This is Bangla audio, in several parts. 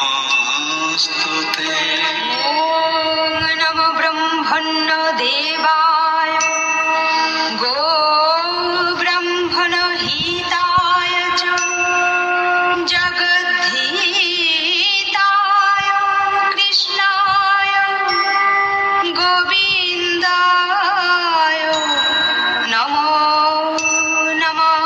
नमोस्तुते। ॐ नमो ब्रह्मण्य देवाय गो ब्रह्मण हिताय च जगद्धिताय कृष्णाय गोविन्दाय नमो नमः।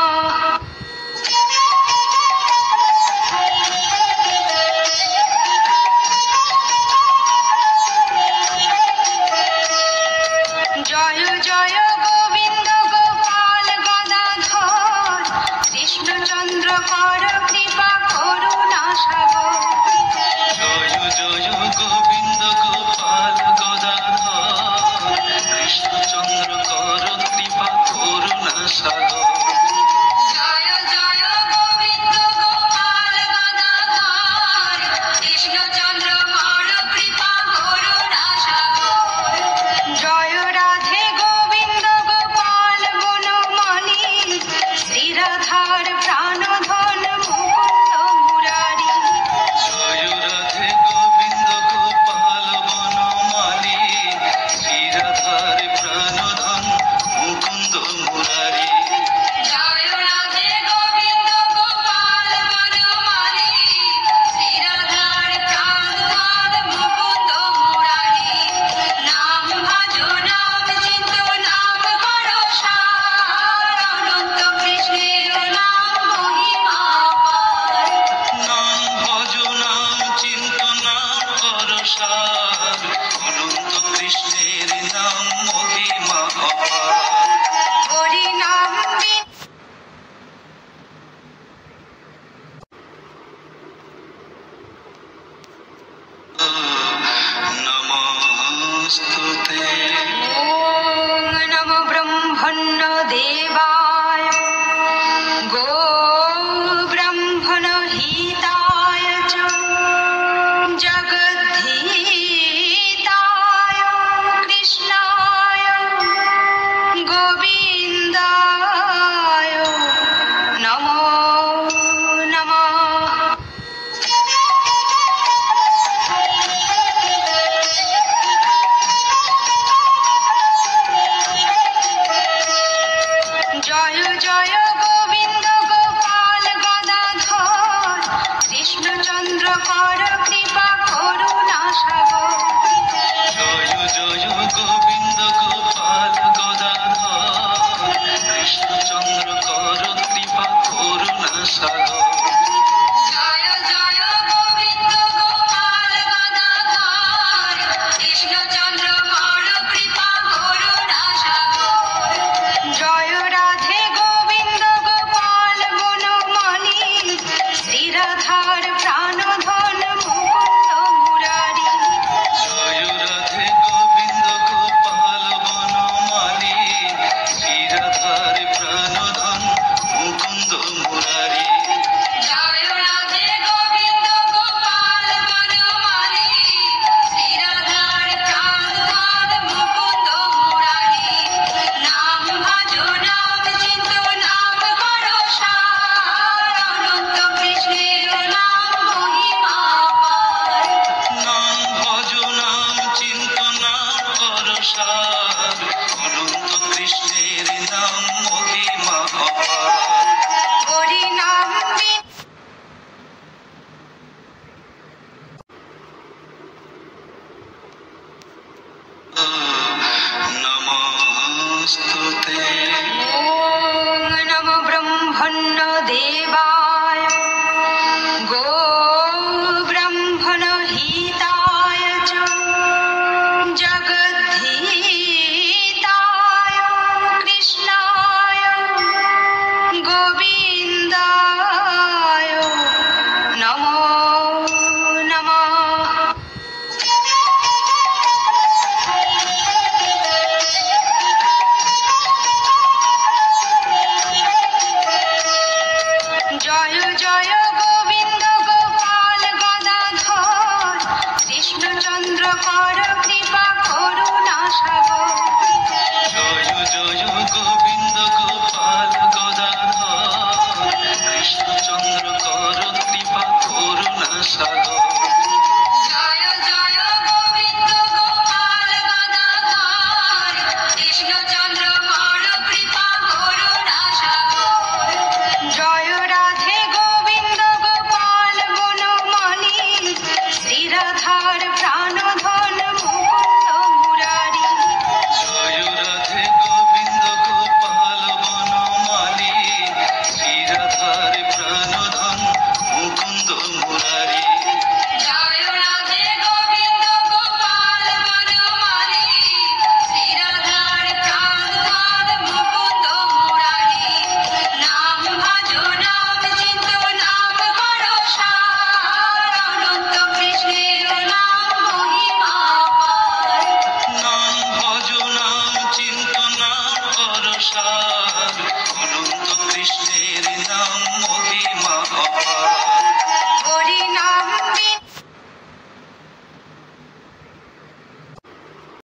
জয় জয় গোবিন্দ গোপাল গদাধর কৃষ্ণচন্দ্র কর কৃপা করুণা সাগর। জয় জয় গোবিন্দ গোপাল গদাধর কৃষ্ণচন্দ্র কর কৃপা করুণা সাগর। জয় জয় গোবিন্দ গোপাল গদাধর কৃষ্ণচন্দ্র কর কৃপা করুণা সাগর। জয় রাধে গোবিন্দ গোপাল বনমালী শ্রীরাধার প্রাণধন মুকুন্দ মুরারি। জয় রাধে গোবিন্দ গোপাল বনমালী শ্রীরাধার প্রাণধন মুকুন্দ মুরারি। জয় রাধে গোবিন্দ গোপাল বনমালী শ্রীরাধার প্রাণধন মুকুন্দ মুরারি। নাম ভজো নাম চিন্তো নাম করো সার অনন্ত কৃষ্ণের নাম মহিমা পার। নাম ভজ নাম চিন্ত নাম কর সার অনন্ত কৃষ্ণের নাম মহিমা অপার। হরি নাম নমোস্তুতে। ॐ नमो ब्रह्मण्य देवाय गो ब्रह्मण हिताय च जगद्धिताय कृष्णाय गोविन्दाय नमो नमः। জয় জয় গোবিন্দ গোপাল গদাধর কৃষ্ণচন্দ্র কর কৃপা করুণা সাগর। জয় জয় গোবিন্দ গোপাল গদাধর কৃষ্ণচন্দ্র কর কৃপা করুণা সাগর। জয় জয় গোবিন্দ গোপাল গদাধর কৃষ্ণচন্দ্র কর কৃপা করুণা সাগর। জয় রাধে গোবিন্দ গোপাল বনমালী শ্রীরাধার প্রাণধন মুকুন্দ মুরারি। জয় রাধে গোবিন্দ গোপাল বনমালী শ্রীরাধার প্রাণধন মুকুন্দ মুরারি। জয় রাধে গোবিন্দ গোপাল বনমালী শ্রীরাধার প্রাণধন মুকুন্দ মুরারি। নাম ভজো নাম চিন্তো নাম করো সার অনন্ত কৃষ্ণের নাম মহিমা পার। নাম ভজ নাম চিন্ত নাম কর সার অনন্ত কৃষ্ণের নাম মহিমা অপার। হরি নাম নমোস্তুতে। ॐ नमो ब्रह्मण्य देवाय गो ब्रह्मण हिताय च जगद्धिताय कृष्णाय गोविन्दाय